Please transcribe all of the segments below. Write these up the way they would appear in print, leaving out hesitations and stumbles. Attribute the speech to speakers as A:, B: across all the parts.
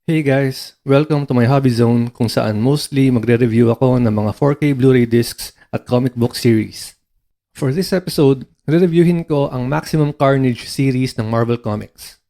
A: Hey guys! Welcome to my hobby zone kung saan mostly magre-review ako ng mga 4K Blu-ray discs at comic book series. For this episode, re-reviewin ko ang Maximum Carnage series ng Marvel Comics.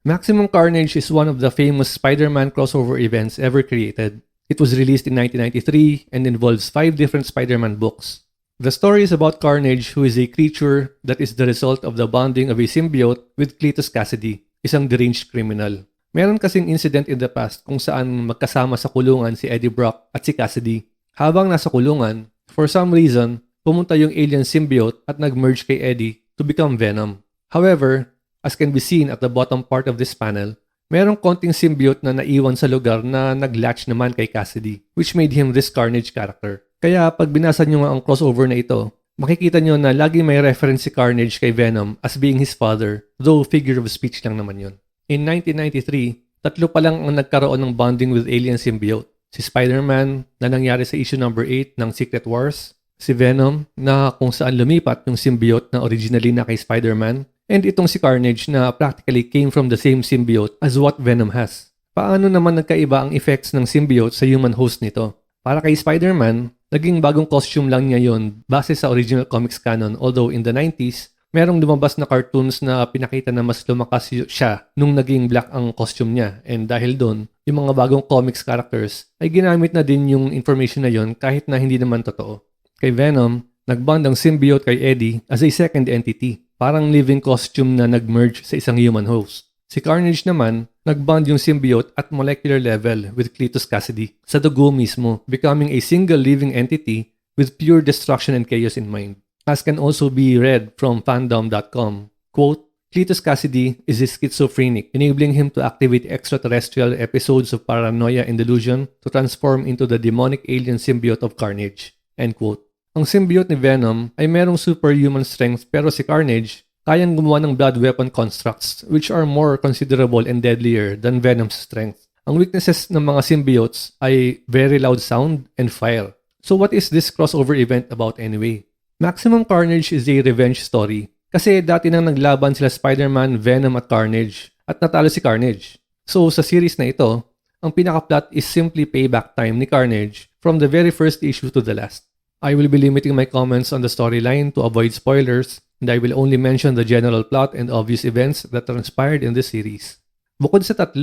A: Maximum Carnage is one of the famous Spider-Man crossover events ever created. It was released in 1993 and involves 5 different Spider-Man books. The story is about Carnage, who is a creature that is the result of the bonding of a symbiote with Cletus Cassidy, isang deranged criminal. Meron kasing incident in the past kung saan magkasama sa kulungan si Eddie Brock at si Cassidy. Habang nasa kulungan, for some reason, pumunta yung alien symbiote at nag-merge kay Eddie to become Venom. However, as can be seen at the bottom part of this panel, merong konting symbiote na naiwan sa lugar na nag-latch naman kay Cassidy, which made him this Carnage character. Kaya pag binasa nyo nga ang crossover na ito, makikita nyo na lagi may reference si Carnage kay Venom as being his father, though figure of speech lang naman yun. In 1993, 3 pa lang ang nagkaroon ng bonding with alien symbiote. Si Spider-Man na nangyari sa issue number 8 ng Secret Wars, si Venom na kung saan lumipat yung symbiote na originally na kay Spider-Man, and itong si Carnage na practically came from the same symbiote as what Venom has. Paano naman nagkaiba ang effects ng symbiote sa human host nito? Para kay Spider-Man, naging bagong costume lang niya yon base sa original comics canon, although in the 90s, merong lumabas na cartoons na pinakita na mas lumakas siya nung naging black ang costume niya, and dahil doon, yung mga bagong comics characters ay ginamit na din yung information na yon kahit na hindi naman totoo. Kay Venom, nagbond ang symbiote kay Eddie as a second entity, parang living costume na nag-merge sa isang human host. Si Carnage naman, nagbond yung symbiote at molecular level with Cletus Cassidy sa dugo mismo, becoming a single living entity with pure destruction and chaos in mind. As can also be read from fandom.com, quote, Cletus Cassidy is a schizophrenic, enabling him to activate extraterrestrial episodes of paranoia and delusion to transform into the demonic alien symbiote of Carnage, end quote. Ang symbiote ni Venom ay merong superhuman strength, pero si Carnage kayang gumawa ng blood weapon constructs which are more considerable and deadlier than Venom's strength. Ang weaknesses ng mga symbiotes ay very loud sound and fire. So what is this crossover event about anyway? Maximum Carnage is a revenge story kasi dati nang naglaban sila Spider-Man, Venom at Carnage at natalo si Carnage. So sa series na ito, ang pinaka-plot is simply payback time ni Carnage from the very first issue to the last. I will be limiting my comments on the storyline to avoid spoilers, and I will only mention the general plot and obvious events that transpired in this series. Bukod sa 3,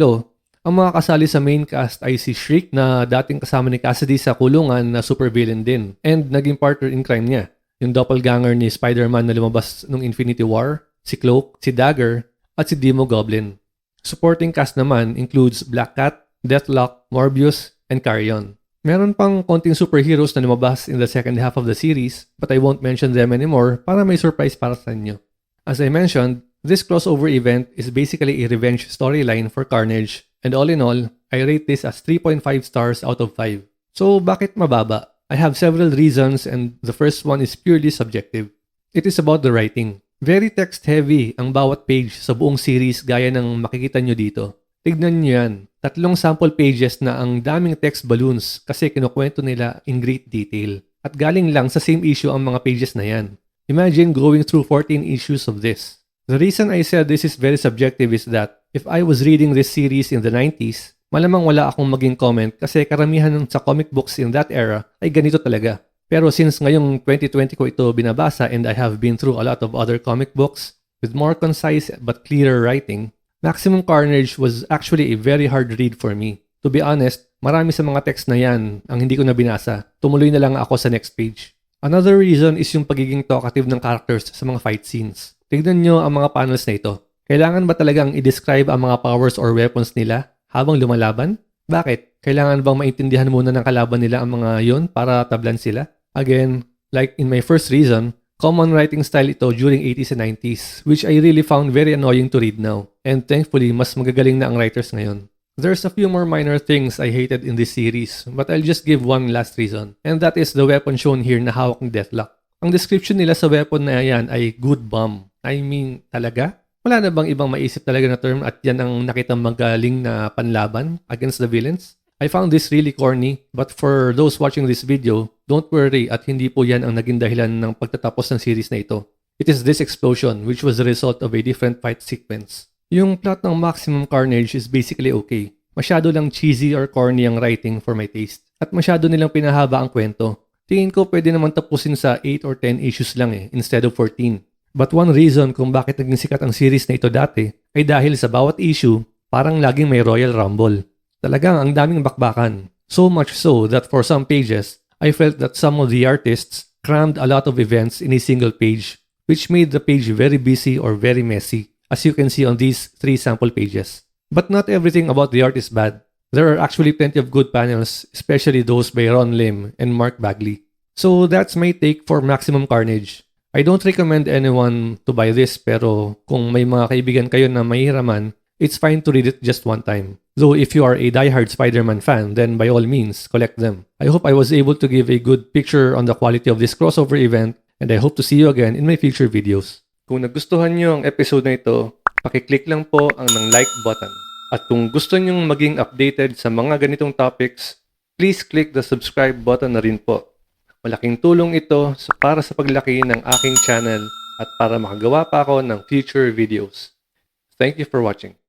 A: ang mga kasali sa main cast ay si Shriek na dating kasama ni Cassidy sa kulungan na supervillain din and naging partner in crime niya. Yung doppelganger ni Spider-Man na lumabas nung Infinity War, si Cloak, si Dagger, at si Demo Goblin. Supporting cast naman includes Black Cat, Deathlock, Morbius, and Carrion. Meron pang konting superheroes na lumabas in the second half of the series, but I won't mention them anymore para may surprise para sa inyo. As I mentioned, this crossover event is basically a revenge storyline for Carnage, and all in all, I rate this as 3.5 stars out of 5. So bakit mababa? I have several reasons, and the first one is purely subjective. It is about the writing. Very text-heavy ang bawat page sa buong series gaya ng makikita nyo dito. Tignan nyo yan. 3 sample pages na ang daming text balloons kasi kinukwento nila in great detail. At galing lang sa same issue ang mga pages na yan. Imagine going through 14 issues of this. The reason I said this is very subjective is that if I was reading this series in the 90s, malamang wala akong maging comment kasi karamihan sa comic books in that era ay ganito talaga. Pero since ngayong 2020 ko ito binabasa and I have been through a lot of other comic books with more concise but clearer writing, Maximum Carnage was actually a very hard read for me. To be honest, marami sa mga text na yan ang hindi ko na binasa. Tumuloy na lang ako sa next page. Another reason is yung pagiging talkative ng characters sa mga fight scenes. Tignan nyo ang mga panels na ito. Kailangan ba talagang i-describe ang mga powers or weapons nila habang lumalaban? Bakit? Kailangan bang maintindihan muna ng kalaban nila ang mga yon para tablan sila? Again, like in my first reason, common writing style ito during 80s and 90s, which I really found very annoying to read now. And thankfully, mas magagaling na ang writers ngayon. There's a few more minor things I hated in this series, but I'll just give one last reason. And that is the weapon shown here na hawak ng Deathlock. Ang description nila sa weapon na yan ay good bomb. I mean, talaga? Wala na bang ibang maisip talaga na term at yan ang nakita magaling na panlaban against the villains? I found this really corny, but for those watching this video, don't worry at hindi po yan ang naging dahilan ng pagtatapos ng series na ito. It is this explosion which was the result of a different fight sequence. Yung plot ng Maximum Carnage is basically okay. Masyado lang cheesy or corny ang writing for my taste. At masyado nilang pinahaba ang kwento. Tingin ko pwede naman tapusin sa 8 or 10 issues lang instead of 14. But one reason kung bakit naging sikat ang series na ito dati ay dahil sa bawat issue, parang laging may Royal Rumble. Talagang ang daming bakbakan. So much so that for some pages, I felt that some of the artists crammed a lot of events in a single page, which made the page very busy or very messy, as you can see on these 3 sample pages. But not everything about the art is bad. There are actually plenty of good panels, especially those by Ron Lim and Mark Bagley. So that's my take for Maximum Carnage. I don't recommend anyone to buy this, pero kung may mga kaibigan kayo na mahihiraman, it's fine to read it just one time. Though if you are a diehard Spider-Man fan, then by all means, collect them. I hope I was able to give a good picture on the quality of this crossover event, and I hope to see you again in my future videos. Kung nagustuhan nyo ang episode na ito, pakiclick lang po ang ng like button. At kung gusto nyong maging updated sa mga ganitong topics, please click the subscribe button na rin po. Malaking tulong ito para sa paglaki ng aking channel at para makagawa pa ako ng future videos. Thank you for watching.